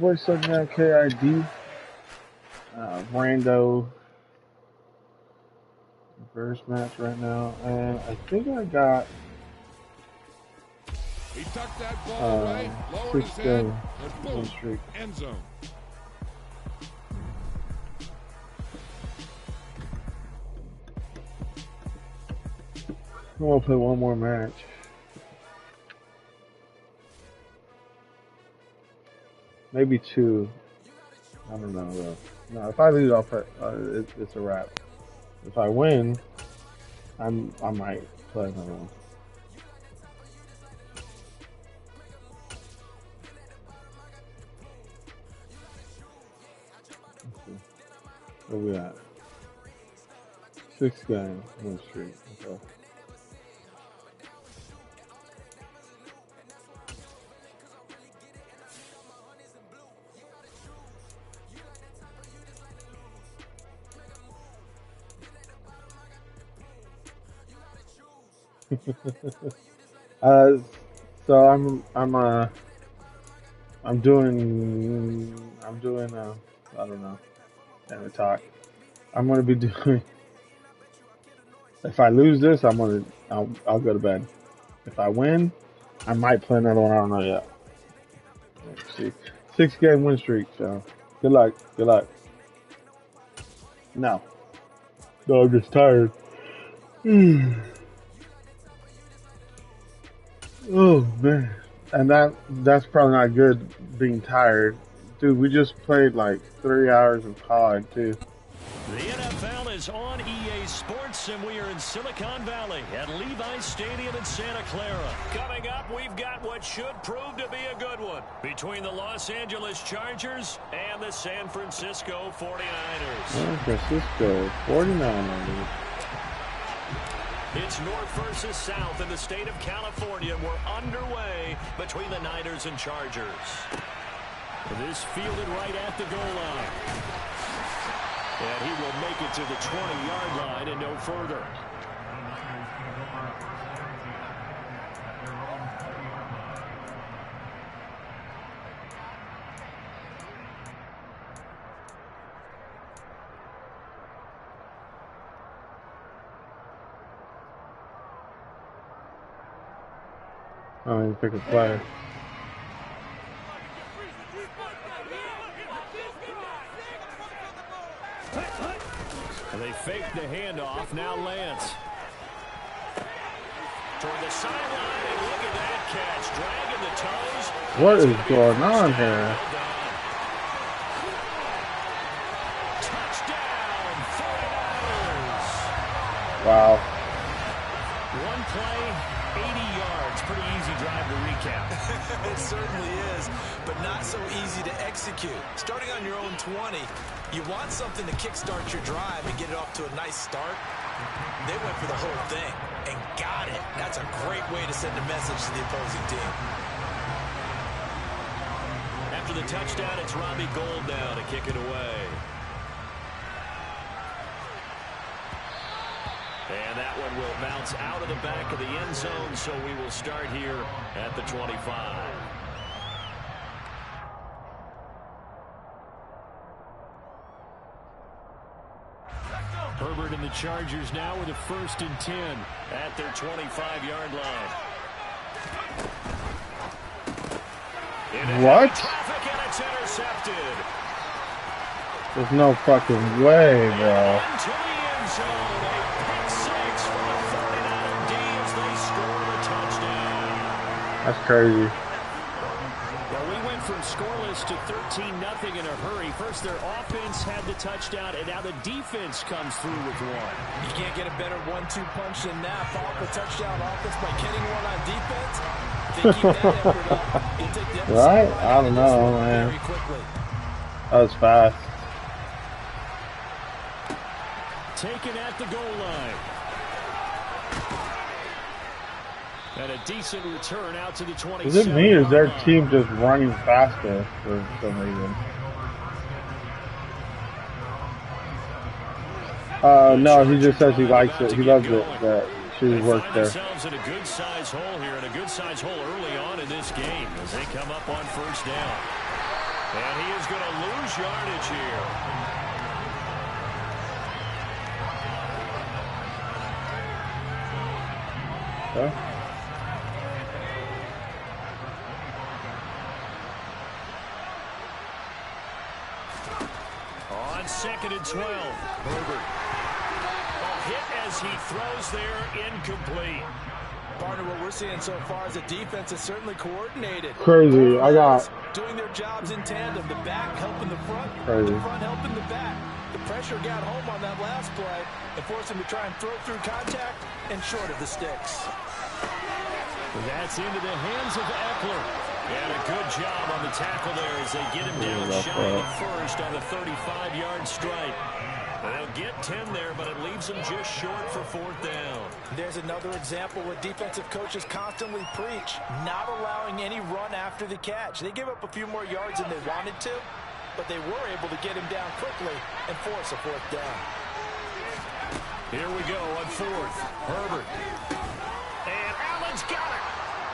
boy sucking out KID. Rando. First match right now. And I think I got he tucked that ball away, lowered his head, and boom, end zone. I'm gonna play one more match. Maybe two. I don't know though. No, if I lose, I'll play. It's a wrap. If I win, I might play another one. Where we at? 6 game win streak. Okay. So I'm doing I don't know. Can't talk. I'm gonna be doing. If I lose this, I'll go to bed. If I win, I might play another one. I don't know yet. Let's see. 6 game win streak. So good luck. Good luck. No, I'm just tired. Oh man, and that's probably not good. Being tired, dude. We just played like 3 hours of COD too. The NFL is on EA Sports, and we are in Silicon Valley at Levi's Stadium in Santa Clara. Coming up, we've got what should prove to be a good one between the Los Angeles Chargers and the San Francisco 49ers. San Francisco 49ers. It's north versus south in the state of California. We're underway between the Niners and Chargers. This fielded right at the goal line. And he will make it to the 20-yard line and no further. Oh, you pick a player. And they fake the handoff. Now Lance. Toward the sideline, and look at that catch. Dragging the toes. What is going on here? Touchdown, 49ers. Wow. One play, 80 yards. Pretty easy drive to recap. It certainly is, but not so easy to execute. Starting on your own 20, you want something to kickstart your drive and get it off to a nice start. They went for the whole thing and got it. That's a great way to send a message to the opposing team. After the touchdown, it's Robbie Gould now to kick it away. And that one will bounce out of the back of the end zone, so we will start here at the 25. Herbert and the Chargers now with a 1st and 10 at their 25-yard line. What? Traffic and it's intercepted. There's no fucking way, bro. Into the end zone. A pick six for the 49er D as they score the touchdown. That's crazy. Well, we went from scoreless to 13-0 in a hurry. First, their offense had the touchdown, and now the defense comes through with one. You can't get a better 1-2 punch than that. Follow up a touchdown offense by getting one on defense. They keep that effort up. You take the Right? I don't know, man. very quickly. That was fast. Taken at the goal line. And a decent return out to the 27. Is it me or is their team just running faster for some reason? No, he just says he likes it. He loves it that she works there. Themselves in a good size hole here, and a good size hole early on in this game as they come up on 1st down. And he is going to lose yardage here. Huh? On 2nd and 12. Herbert. A hit as he throws there, incomplete. Partner, what we're seeing so far is the defense is certainly coordinated. Crazy. I got doing their jobs in tandem. The back helping the front, crazy. the front helping the back. The pressure got home on that last play and forced him to try and throw through contact and short of the sticks. That's into the hands of Eckler. And a good job on the tackle there as they get him down shy of the first on the 35-yard strike. They'll get 10 there, but it leaves them just short for 4th down. There's another example where defensive coaches constantly preach, not allowing any run after the catch. They give up a few more yards than they wanted to, but they were able to get him down quickly and force a 4th down. Here we go on 4th. Herbert. And Allen's got it.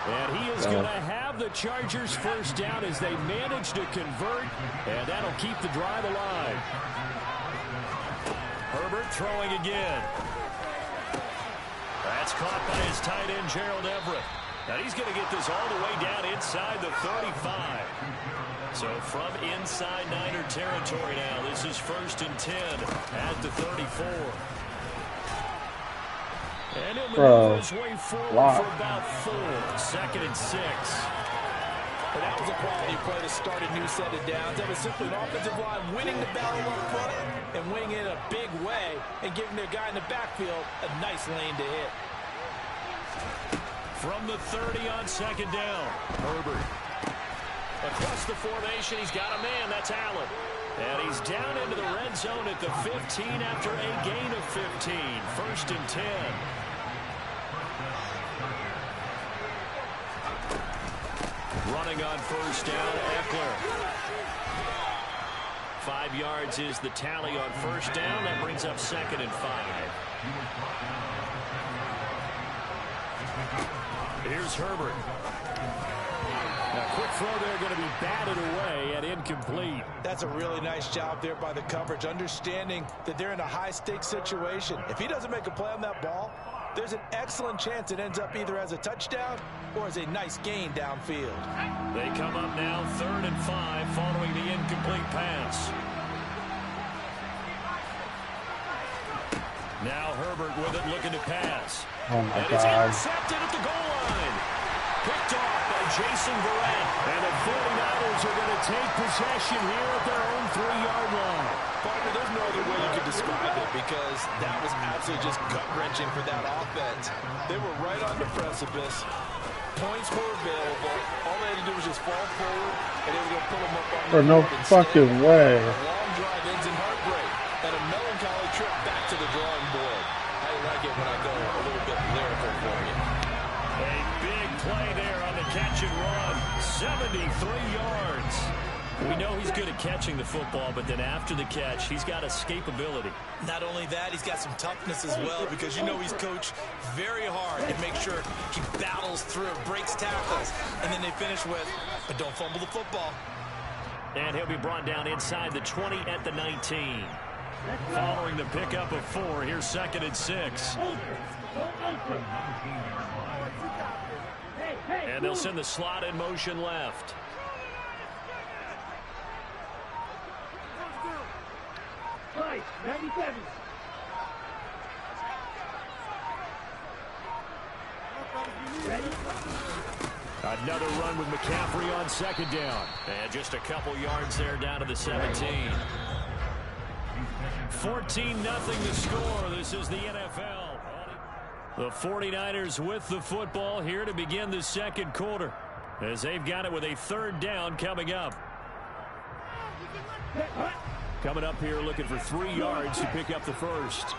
And he is going to have the Chargers first down as they manage to convert, and that'll keep the drive alive. Herbert throwing again. That's caught by his tight end, Gerald Everett. And he's going to get this all the way down inside the 35. So from inside Niner territory now, this is 1st and 10 at the 34. And he'll maneuver his way forward for about 4. 2nd and 6. But that was a quality play to start a new set of downs. That was simply an offensive line winning the battle on foot and winning it a big way and giving their guy in the backfield a nice lane to hit. From the 30 on 2nd down, Herbert. Across the formation, he's got a man. That's Allen. And he's down into the red zone at the 15 after a gain of 15. 1st and 10. Running on 1st down, Eckler. 5 yards is the tally on 1st down. That brings up 2nd and 5. Here's Herbert. A quick throw there going to be batted away and incomplete. That's a really nice job there by the coverage, understanding that they're in a high-stakes situation. If he doesn't make a play on that ball, there's an excellent chance it ends up either as a touchdown or as a nice gain downfield. They come up now 3rd and 5 following the incomplete pass. Now Herbert with it, looking to pass. Oh my and God. It's intercepted at the goal line. Picked off by Jason Verrett. And the 49ers are going to take possession here at their own 3-yard line. Partner, there's no other way you could describe it because that was absolutely just gut-wrenching for that offense. They were right on the precipice. Points were available. All they had to do was just fall forward, and they were going to pull them up on For the no board. fucking way. A long drive ends in heartbreak and a melancholy trip back to the drawing board. How you like it when I go a little bit lyrical for you? A big play there on the catch and run. 73 yards. We know he's good at catching the football, but then after the catch, he's got escapability. Not only that, he's got some toughness as well because you know he's coached very hard to make sure he battles through, breaks tackles, and then they finish with, but don't fumble the football. And he'll be brought down inside the 20 at the 19. Following the pickup of 4, here's 2nd and 6. And they'll send the slot in motion left. Another run with McCaffrey on 2nd down. And just a couple yards there down to the 17. 14-0 the score. This is the NFL. The 49ers with the football here to begin the 2nd quarter, as they've got it with a 3rd down coming up. Coming up here looking for 3 yards to pick up the first.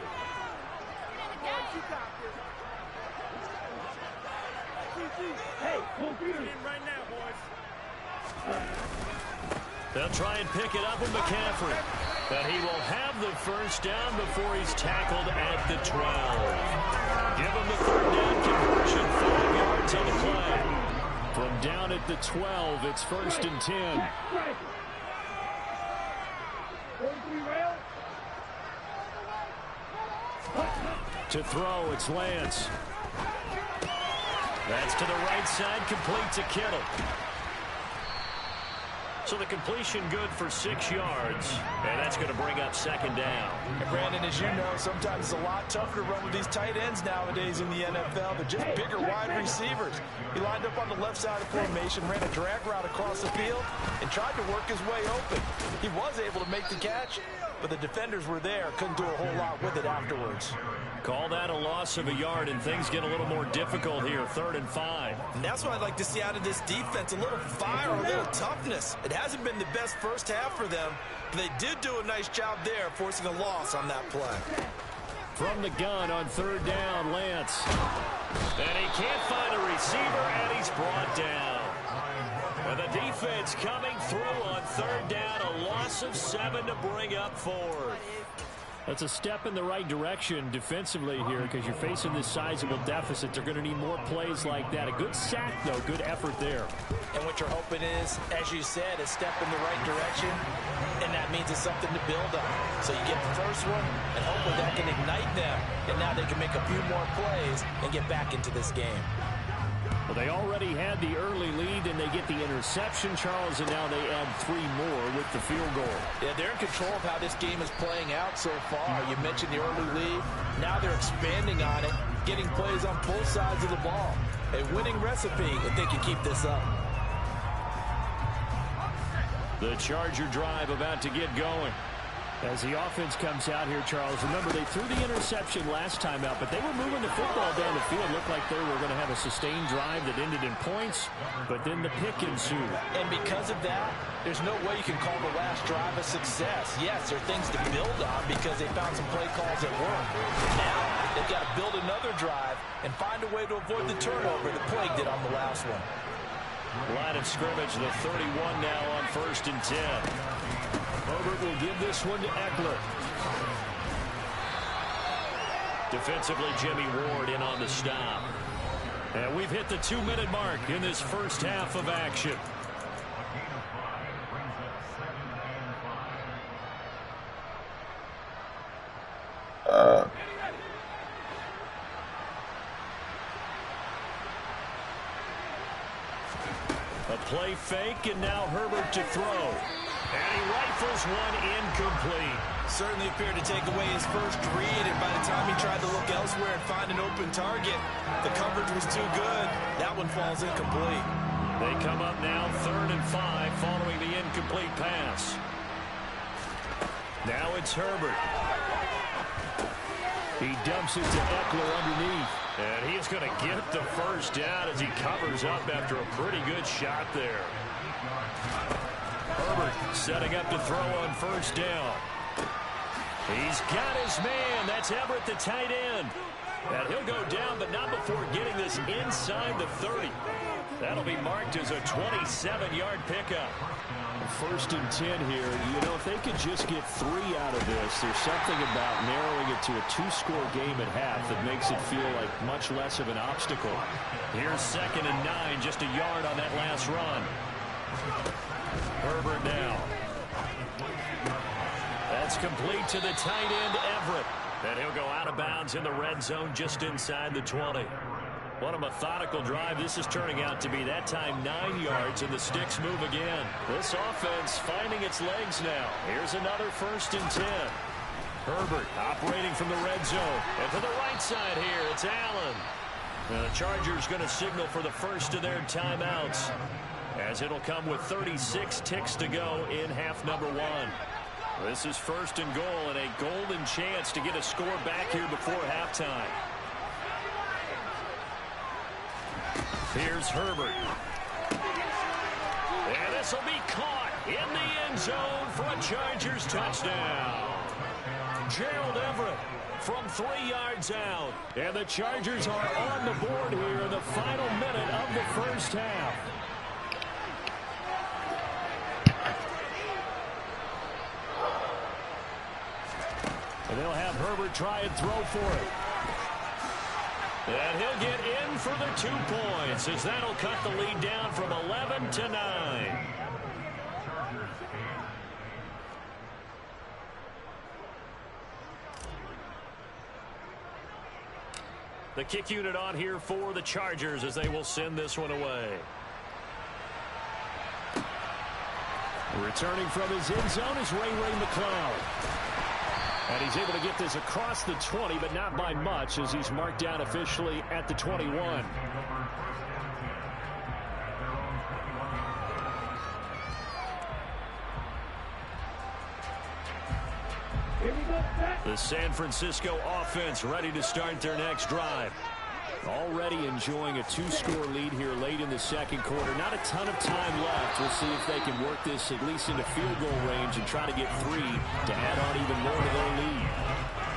They'll try and pick it up with McCaffrey. But he will have the first down before he's tackled at the 12. Give him the 3rd down conversion, 5 yards on the play. From down at the 12, it's 1st and 10. To throw, it's Lance. That's to the right side, complete to Kittle. So the completion good for 6 yards, and that's going to bring up second down. And Brandon, as you know, sometimes it's a lot tougher to run with these tight ends nowadays in the NFL. They're just bigger wide receivers. He lined up on the left side of the formation, ran a drag route across the field, and tried to work his way open. He was able to make the catch, but the defenders were there, couldn't do a whole lot with it afterwards. Call that a loss of a yard, and things get a little more difficult here, 3rd and 5. And that's what I'd like to see out of this defense, a little fire, a little toughness. It hasn't been the best first half for them, but they did do a nice job there, forcing a loss on that play. From the gun on 3rd down, Lance. And he can't find a receiver, and he's brought down. And the defense coming through on 3rd down, a loss of 7 to bring up 4th. That's a step in the right direction defensively here because you're facing this sizable deficit. They're going to need more plays like that. A good sack, though. Good effort there. And what you're hoping is, as you said, a step in the right direction, and that means it's something to build on. So you get the first one, and hopefully that can ignite them, and now they can make a few more plays and get back into this game. Well, they already had the early lead, and they get the interception, Charles, and now they add 3 more with the field goal. Yeah, they're in control of how this game is playing out so far. You mentioned the early lead. Now they're expanding on it, getting plays on both sides of the ball. A winning recipe if they can keep this up. The Charger drive about to get going. As the offense comes out here, Charles, remember they threw the interception last time out, but they were moving the football down the field. Looked like they were going to have a sustained drive that ended in points, but then the pick ensued. And because of that, there's no way you can call the last drive a success. Yes, there are things to build on because they found some play calls that work. Now, they've got to build another drive and find a way to avoid the turnover the Plague did on the last one. Line of scrimmage, the 31 now on 1st and 10. Herbert will give this one to Eckler. Defensively, Jimmy Ward in on the stop. And we've hit the 2-minute mark in this first half of action. A play fake, and now Herbert to throw. And he rifles one incomplete. Certainly appeared to take away his first read, and by the time he tried to look elsewhere and find an open target, the coverage was too good. That one falls incomplete. They come up now 3rd and 5 following the incomplete pass. Now it's Herbert. He dumps it to Eckler underneath. And he's going to get the first down as he covers up after a pretty good shot there. Herbert setting up to throw on 1st down. He's got his man. That's Everett, the tight end. And he'll go down, but not before getting this inside the 30. That'll be marked as a 27-yard pickup. 1st and 10 here. You know, if they could just get 3 out of this, there's something about narrowing it to a 2-score game at half that makes it feel like much less of an obstacle. Here's 2nd and 9, just a yard on that last run. Herbert now. That's complete to the tight end, Everett. And he'll go out of bounds in the red zone just inside the 20. What a methodical drive this is turning out to be. That time 9 yards, and the sticks move again. This offense finding its legs now. Here's another 1st and 10. Herbert operating from the red zone. And to the right side here, it's Allen. And the Chargers going to signal for the first of their timeouts, as it'll come with 36 ticks to go in half number 1. This is 1st and goal, and a golden chance to get a score back here before halftime. Here's Herbert. And this will be caught in the end zone for a Chargers touchdown. Gerald Everett from 3 yards out. And the Chargers are on the board here in the final minute of the first half. And they'll have Herbert try and throw for it. And he'll get in for the 2 points, as that'll cut the lead down from 11 to 9. The kick unit on here for the Chargers as they will send this one away. Returning from his end zone is Ray McCloud. And he's able to get this across the 20, but not by much as he's marked down officially at the 21. The San Francisco offense ready to start their next drive. Already enjoying a 2-score lead here late in the second quarter. Not a ton of time left. We'll see if they can work this at least into field goal range and try to get 3 to add on even more to their lead.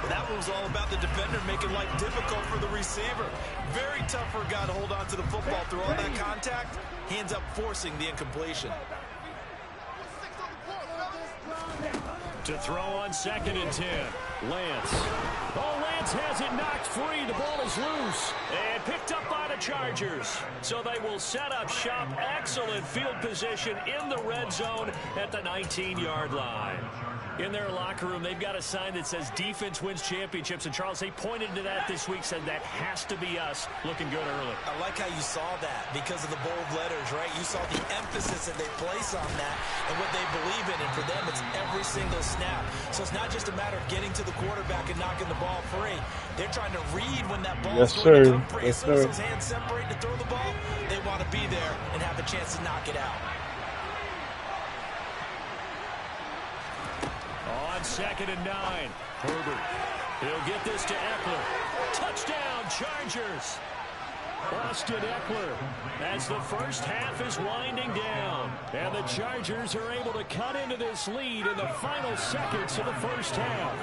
That was all about the defender making life difficult for the receiver. Very tough for a guy to hold on to the football through all that contact. He ends up forcing the incompletion. To throw on 2nd and 10. Lance. Oh, Lance has it knocked free. The ball is loose and picked up by the Chargers. So they will set up shop. Excellent field position in the red zone at the 19-yard line. In their locker room, they've got a sign that says defense wins championships. And, Charles, they pointed to that this week, said that has to be us. Looking good early. I like how you saw that because of the bold letters, right? You saw the emphasis that they place on that and what they believe in. And for them, it's every single snap. So it's not just a matter of getting to the quarterback and knocking the ball free. They're trying to read when that ball is going to come free. As soon as those hands separate to throw the ball, they want to be there and have a chance to knock it out. On 2nd and 9, Herbert. He'll get this to Eckler. Touchdown, Chargers. Austin Eckler as the first half is winding down. And the Chargers are able to cut into this lead in the final seconds of the first half.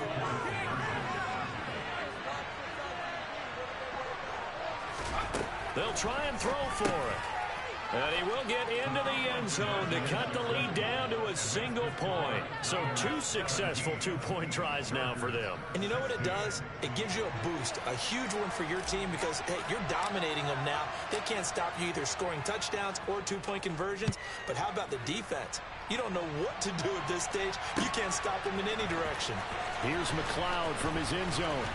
They'll try and throw for it. And he will get into the end zone to cut the lead down to a single point. So 2 successful 2-point tries now for them. And you know what it does? It gives you a boost, a huge one for your team because, hey, you're dominating them now. They can't stop you either scoring touchdowns or 2-point conversions. But how about the defense? You don't know what to do at this stage. You can't stop them in any direction. Here's McCloud from his end zone.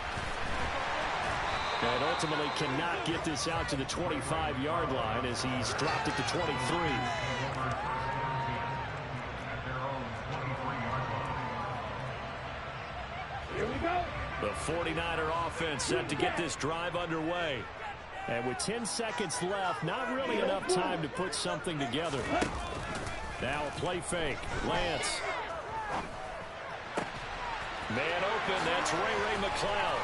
And ultimately cannot get this out to the 25-yard line as he's dropped it to 23. Here we go. The 49er offense set to get this drive underway. And with 10 seconds left, not really enough time to put something together. Now a play fake. Lance. Man open. That's Ray McCloud.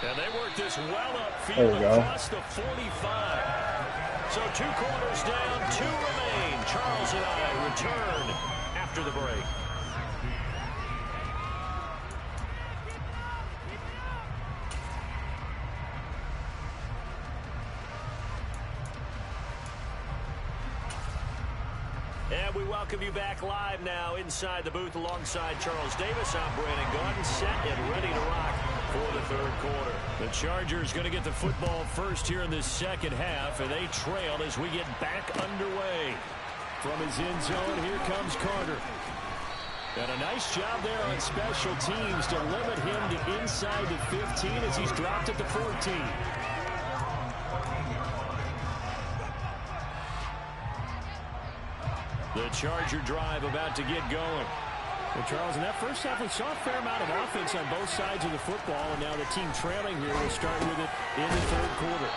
And they work this well upfield across the 45. So 2 quarters down, 2 remain. Charles and I return after the break. And we welcome you back live now inside the booth alongside Charles Davis. I'm Brandon Gaudin, set and ready to rock for the third quarter. The Chargers going to get the football first here in this second half, and they trail as we get back underway. From his end zone, here comes Carter. And a nice job there on special teams to limit him to inside the 15 as he's dropped at the 14. The Charger drive about to get going. Well, Charles, in that first half, we saw a fair amount of offense on both sides of the football, and now the team trailing here will start with it in the third quarter.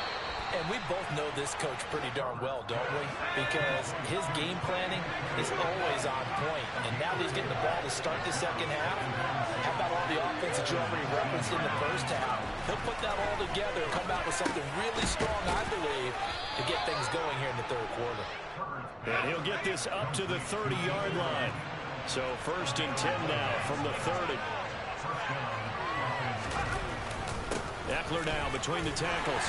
And we both know this coach pretty darn well, don't we? Because his game planning is always on point. And now that he's getting the ball to start the second half, how about all the offense that you already referenced in the first half? He'll put that all together and come out with something really strong, I believe, to get things going here in the third quarter. And he'll get this up to the 30-yard line. So 1st and 10 now from the 30. Eckler now between the tackles.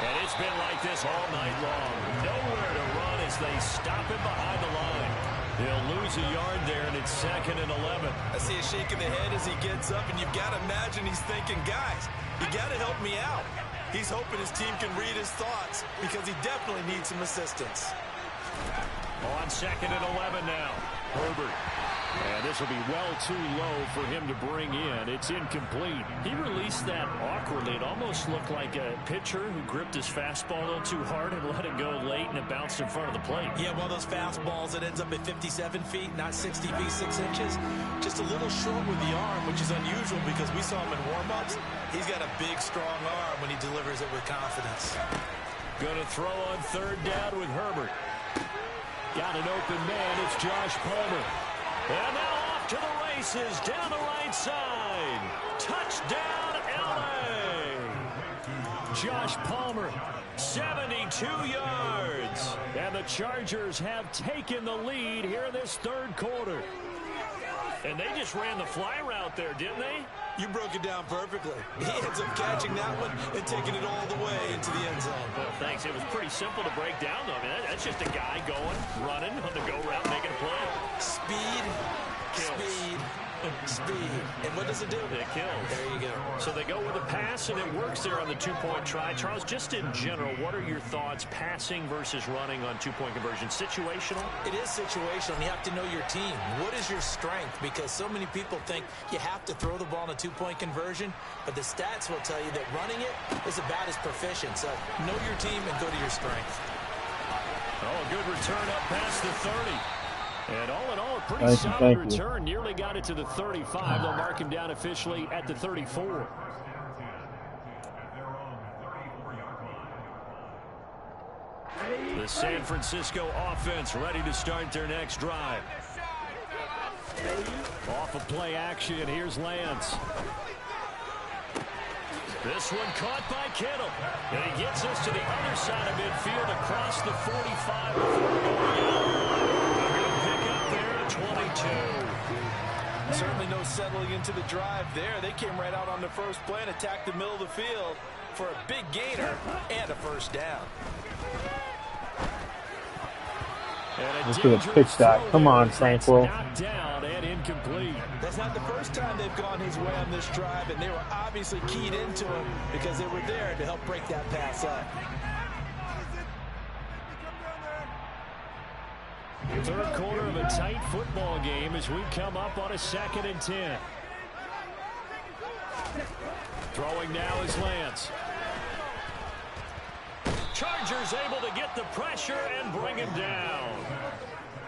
And it's been like this all night long. Nowhere to run as they stop him behind the line. They'll lose a yard there, and it's 2nd and 11. I see a shake of the head as he gets up, and you've got to imagine he's thinking, guys, you got to help me out. He's hoping his team can read his thoughts because he definitely needs some assistance. On 2nd and 11 now. Herbert. And this will be well too low for him to bring in. It's incomplete. He released that awkwardly. It almost looked like a pitcher who gripped his fastball a little too hard and let it go late, and it bounced in front of the plate. Yeah, one of those fastballs that ends up at 57 feet, not 60 feet, 6 inches. Just a little short with the arm, which is unusual because we saw him in warm-ups. He's got a big, strong arm when he delivers it with confidence. Going to throw on third down with Herbert. Got an open man. It's Josh Palmer. And now off to the races down the right side. Touchdown, L.A. Josh Palmer, 72 yards. And the Chargers have taken the lead here in this third quarter. And they just ran the fly route there, didn't they? You broke it down perfectly. He ends up catching that one and taking it all the way into the end zone. Well, thanks. It was pretty simple to break down, though. I mean, that's just a guy going, running on the go route, making a play. Speed, speed, speed. And what does it do? It kills. There you go. So they go with a pass, and it works there on the two-point try. Charles, just in general, what are your thoughts passing versus running on two-point conversion? Situational? It is situational, and you have to know your team. What is your strength? Because so many people think you have to throw the ball in a two-point conversion, but the stats will tell you that running it is about as proficient. So know your team and go to your strength. Oh, good return up past the 30. And all in all, a pretty solid return. Nearly got it to the 35. They'll mark him down officially at the 34. The San Francisco offense ready to start their next drive. Off of play action, here's Lance. This one caught by Kittle. And he gets us to the other side of midfield across the 45 before going out. There at 22. Certainly no settling into the drive there. They came right out on the first play and attacked the middle of the field for a big gainer and a first down. This is a pitch that. Come on, Tranquil. Down and incomplete. That's not the first time they've gone his way on this drive, and they were obviously keyed into him because they were there to help break that pass up. Third quarter of a tight football game as we come up on a 2nd and 10. Throwing now is Lance. Chargers able to get the pressure and bring him down.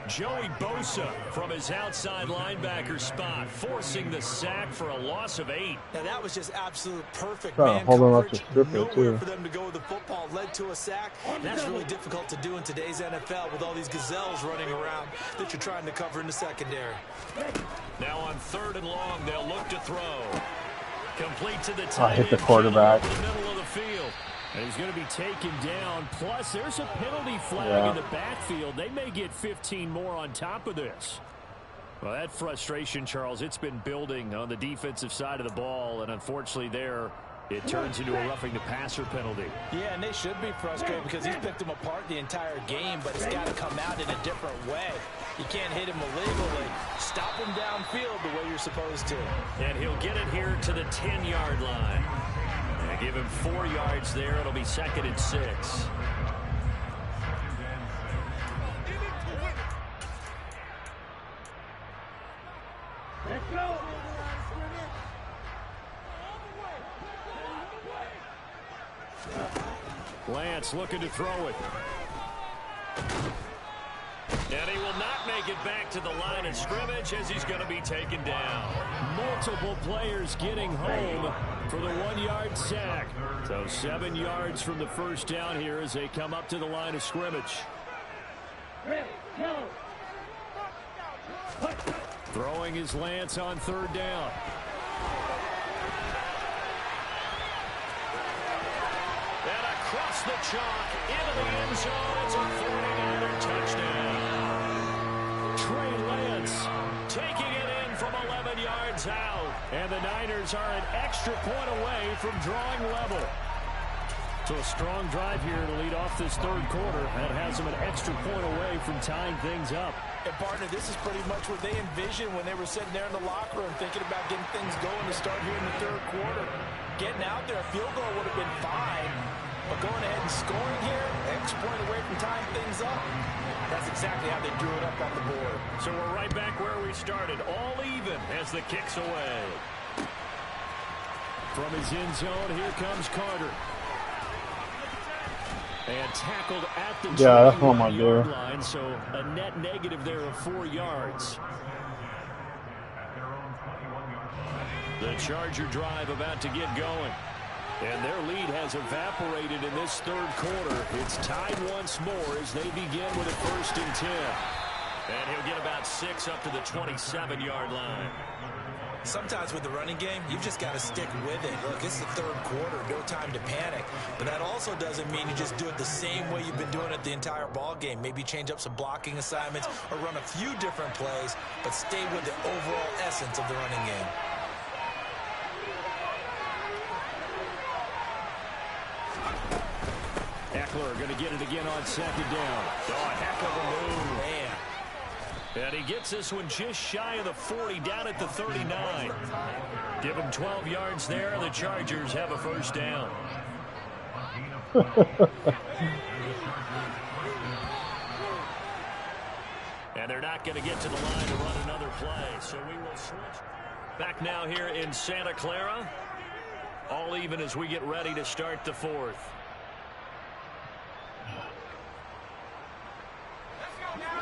Joey Bosa from his outside linebacker spot, forcing the sack for a loss of 8. Now that was just absolute perfect man coverage. Nowhere for them to go with the football. Led to a sack. That's really difficult to do in today's NFL with all these gazelles running around that you're trying to cover in the secondary. Now on 3rd and long, they'll look to throw. Complete to the tight hit the quarterback. In the middle of the field. And he's going to be taken down. Plus, there's a penalty flag in the backfield. They may get 15 more on top of this. Well, that frustration, Charles, it's been building on the defensive side of the ball. And unfortunately there, it turns into a roughing the passer penalty. Yeah, and they should be frustrated because he's picked them apart the entire game, but it's got to come out in a different way. You can't hit him illegally. Stop him downfield the way you're supposed to. And he'll get it here to the 10-yard line. Give him 4 yards there. It'll be 2nd and 6. Let's go. Lance looking to throw it. And he will not make it back to the line of scrimmage as he's going to be taken down. Multiple players getting home for the 1-yard sack. So 7 yards from the first down here as they come up to the line of scrimmage. Throwing is Lance on 3rd down. And across the chalk into the end zone. It's a 49er touchdown. Trey Lance taking it in from 11 yards out. And the Niners are an extra point away from drawing level. So a strong drive here to lead off this third quarter. That has them an extra point away from tying things up. And, partner, this is pretty much what they envisioned when they were sitting there in the locker room thinking about getting things going to start here in the third quarter. Getting out there, a field goal would have been fine. But going ahead and scoring here, extra point away from tying things up, that's exactly how they drew it up on the board. So we're right back where we started, all even as the kick's away. From his end zone, here comes Carter. And tackled at the that's what I'm yard line, so a net negative there of 4 yards. The Charger drive about to get going. And their lead has evaporated in this third quarter. It's tied once more as they begin with a 1st and 10. And he'll get about 6 up to the 27-yard line. Sometimes with the running game, you've just got to stick with it. Look, it's the third quarter, no time to panic. But that also doesn't mean you just do it the same way you've been doing it the entire ball game. Maybe change up some blocking assignments or run a few different plays, but stay with the overall essence of the running game. Eckler going to get it again on 2nd down. Oh, a heck of a move. Man. And he gets this one just shy of the 40, down at the 39. Give him 12 yards there. The Chargers have a 1st down. And they're not going to get to the line to run another play. So we will switch. Back now here in Santa Clara. All even as we get ready to start the 4th.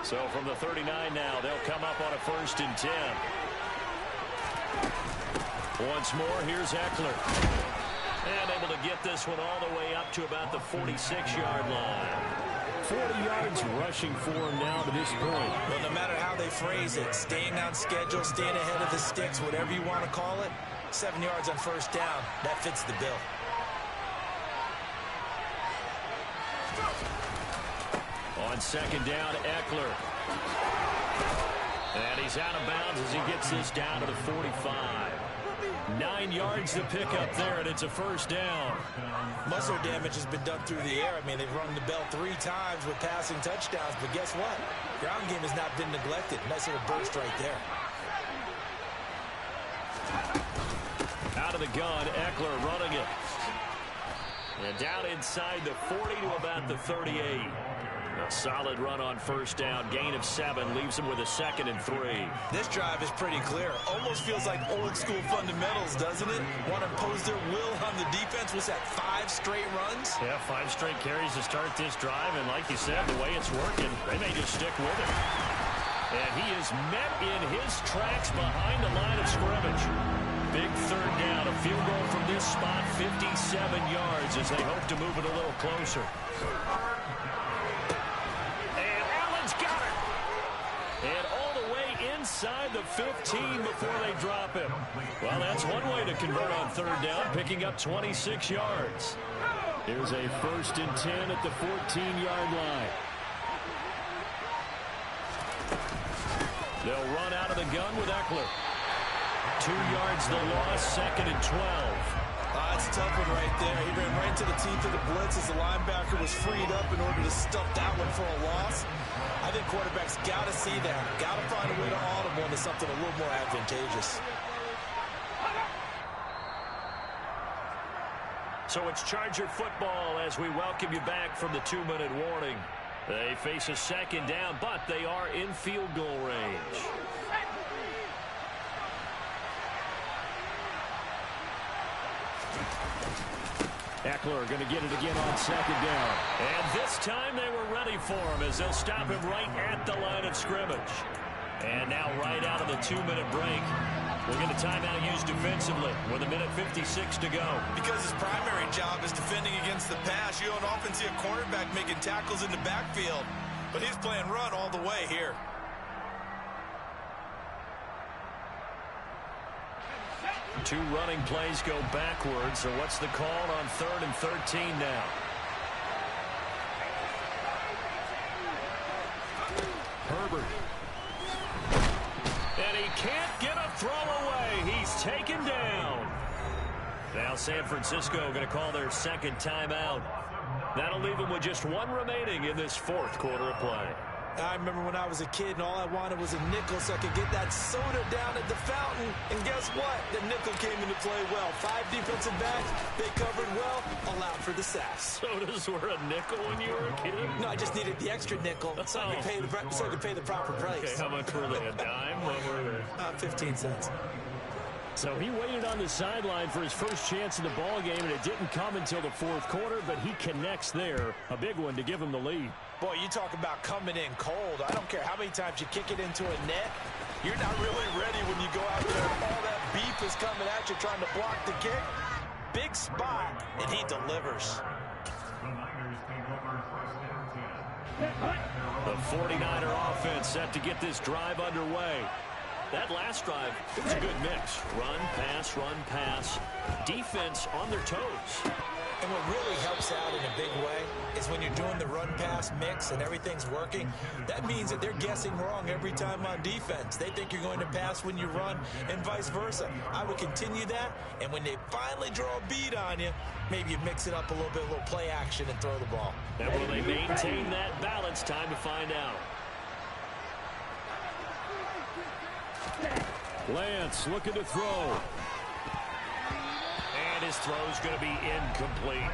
So from the 39 now, they'll come up on a 1st and 10. Once more, here's Eckler. And able to get this one all the way up to about the 46-yard line. 40 yards rushing for him now to this point. Well, no matter how they phrase it, staying on schedule, staying ahead of the sticks, whatever you want to call it, 7 yards on 1st down, that fits the bill. On 2nd down, Eckler. And he's out of bounds as he gets this down to the 45. 9 yards to pick up there, and it's a 1st down. Muscle damage has been done through the air. I mean, they've rung the bell 3 times with passing touchdowns, but guess what? Ground game has not been neglected. Nice little burst right there. Out of the gun, Eckler running it. And down inside the 40 to about the 38. A solid run on 1st down. Gain of 7 leaves him with a 2nd and 3. This drive is pretty clear. Almost feels like old school fundamentals, doesn't it? Want to impose their will on the defense. Was that 5 straight runs? Yeah, 5 straight carries to start this drive. And like you said, the way it's working, they may just stick with it. And he is met in his tracks behind the line of scrimmage. Big 3rd down. A field goal from this spot, 57 yards as they hope to move it a little closer. And all the way inside the 15 before they drop him. Well, that's one way to convert on 3rd down, picking up 26 yards. Here's a 1st and 10 at the 14-yard line. They'll run out of the gun with Eckler. 2 yards the loss, 2nd and 12. That's a tough one right there. He ran right into the teeth of the blitz as the linebacker was freed up in order to stuff that one for a loss. I think quarterbacks got to see that. Got to find a way to audible into something a little more advantageous. So it's Charger football as we welcome you back from the 2-minute warning. They face a 2nd down, but they are in field goal range. Eckler going to get it again on 2nd down. And this time they were ready for him as they'll stop him right at the line of scrimmage. And now right out of the 2-minute break, we'll get a timeout used defensively with 1:56 to go. Because his primary job is defending against the pass. You don't often see a quarterback making tackles in the backfield. But he's playing run all the way here. Two running plays go backwards, so what's the call on 3rd and 13 now? Herbert. And he can't get a throw away. He's taken down. Now San Francisco going to call their 2nd timeout. That'll leave them with just 1 remaining in this 4th quarter of play. I remember when I was a kid and all I wanted was a nickel so I could get that soda down at the fountain. And guess what? The nickel came into play well. 5 defensive backs, they covered well, allowed for the sacks. Sodas were a nickel when you were a kid? No, I just needed the extra nickel so I could pay the proper price. Okay, how much were they? A dime? What were they? 15 cents. So he waited on the sideline for his first chance in the ball game, and it didn't come until the fourth quarter, but he connects there. A big one to give him the lead. Boy, you talk about coming in cold. I don't care how many times you kick it into a net. You're not really ready when you go out there and all that beef is coming at you trying to block the kick. Big spot, and he delivers. The 49er offense set to get this drive underway. That last drive, it was a good mix. Run, pass. Defense on their toes. And what really helps out in a big way is when you're doing the run-pass mix and everything's working, that means that they're guessing wrong every time on defense. They think you're going to pass when you run and vice versa. I would continue that, and when they finally draw a beat on you, maybe you mix it up a little bit, a little play action and throw the ball. And will they maintain that balance? Time to find out. Lance looking to throw. And his throw's going to be incomplete.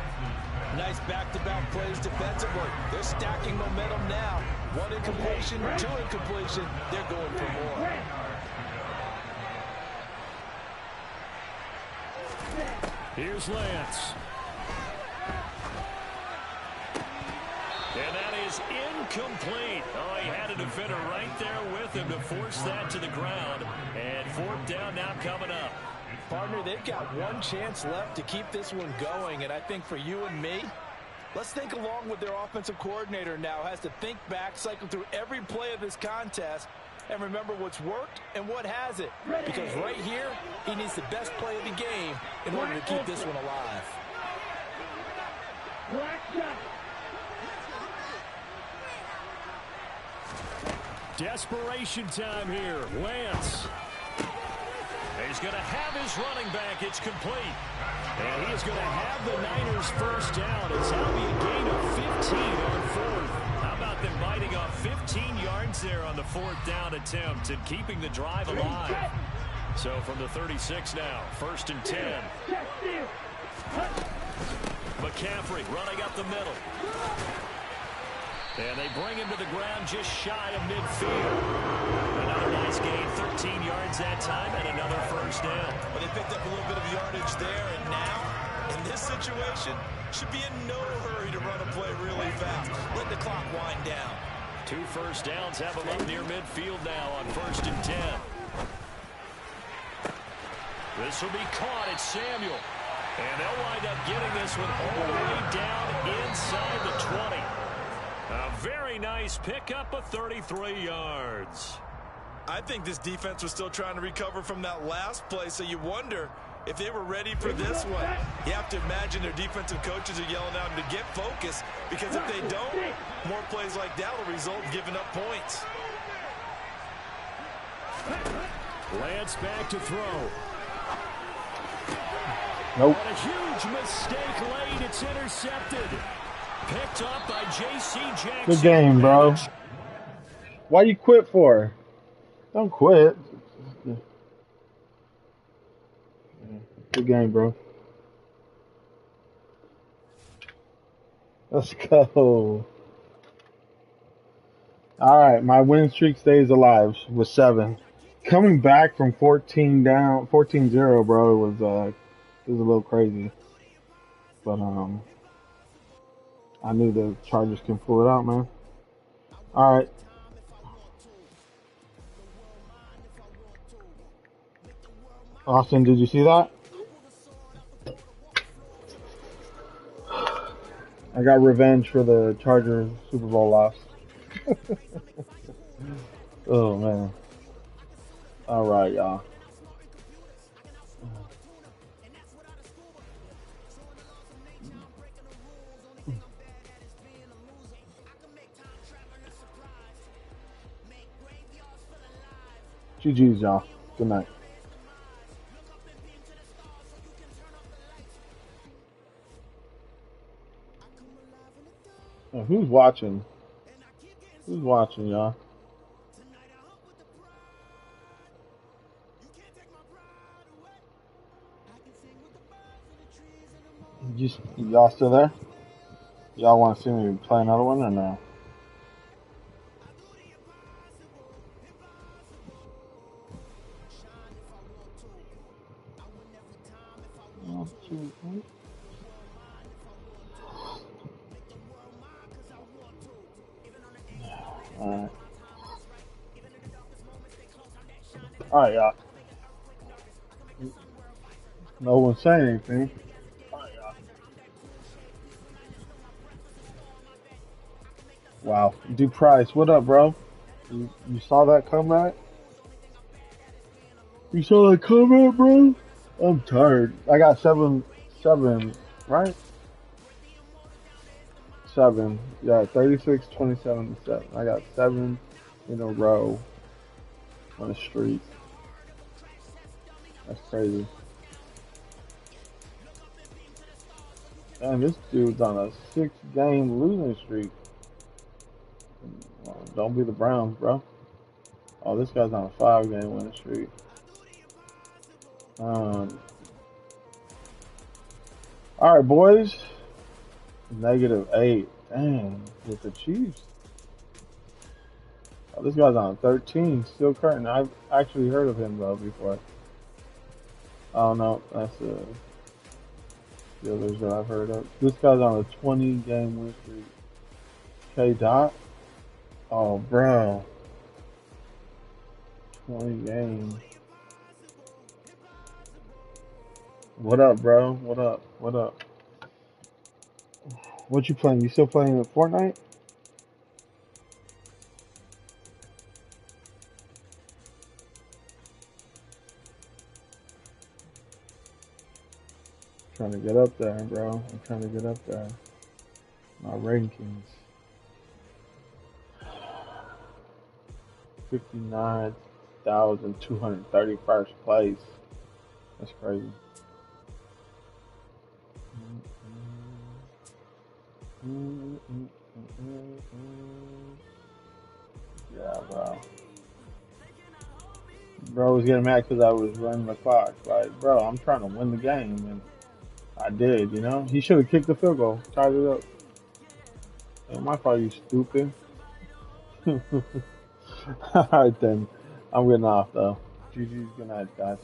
Nice back-to-back plays defensively. They're stacking momentum now. 1 incompletion, 2 incompletion. They're going for more. Here's Lance. And that is incomplete. Oh, he had a defender right there with him to force that to the ground. And 4th down now coming up. Partner, they've got 1 chance left to keep this one going. And I think for you and me, let's think along with their offensive coordinator now. Has to think back, cycle through every play of this contest, and remember what's worked and what hasn't. Because right here, he needs the best play of the game in order to keep this one alive. Desperation time here. Lance. He's going to have his running back. It's complete. And he is going to have the Niners first down. It's now be a gain of 15 on 4th. How about them biting off 15 yards there on the 4th down attempt and keeping the drive alive? So from the 36 now, 1st and 10. McCaffrey running up the middle. And they bring him to the ground just shy of midfield. Another nice gain, 13 yards that time, and another first down. Well, they picked up a little bit of yardage there, and now, in this situation, should be in no hurry to run a play really fast. Let the clock wind down. 2 first downs have him up near midfield now on 1st and 10. This will be caught. It's Samuel. And they'll wind up getting this one all the way down inside the 20. A very nice pickup of 33 yards. I think this defense was still trying to recover from that last play, so you wonder if they were ready for this one. You have to imagine their defensive coaches are yelling at them to get focused, because if they don't, more plays like that will result in giving up points. Lance back to throw. Nope. And a huge mistake late. It's intercepted. Picked up by J.C. Jackson. Good game, bro. Why you quit for? Don't quit. Good game, bro. Let's go. All right, my win streak stays alive with 7. Coming back from 14-0, bro, it was a little crazy. But I knew the Chargers can pull it out, man. All right. Austin, did you see that? I got revenge for the Chargers Super Bowl loss. Oh, man. All right, y'all. GG's, y'all. Good night. Who's watching? Who's watching, y'all? Y'all still there? Y'all want to see me play another one or no? Alright. Alright, y'all. No one saying anything. Alright, y'all. Wow. D Price, what up, bro? You saw that comeback? You saw that comeback, bro? I'm tired. I got seven, right? 7. Yeah, 36, 27, 7. I got 7 in a row on a streak. That's crazy. Man, this dude's on a 6-game losing streak. Well, don't be the Browns, bro. Oh, this guy's on a 5-game winning streak. All right, boys. -8. Dang, with the Chiefs. Oh, this guy's on 13. Still current. I've actually heard of him though before. Oh no, that's the others that I've heard of. This guy's on a 20-game win streak. K. Dot. Oh, bro. 20 games. What up, bro? What up? What up? What you playing? You still playing with Fortnite? Trying to get up there, bro. I'm trying to get up there. My rankings. 59,231st place. That's crazy. Yeah, bro. Bro was getting mad because I was running the clock. Like, bro, I'm trying to win the game, and I did, you know? He should have kicked the field goal, tied it up. Ain't my fault, you stupid. Alright then. I'm getting off, though. GG's, good night, guys.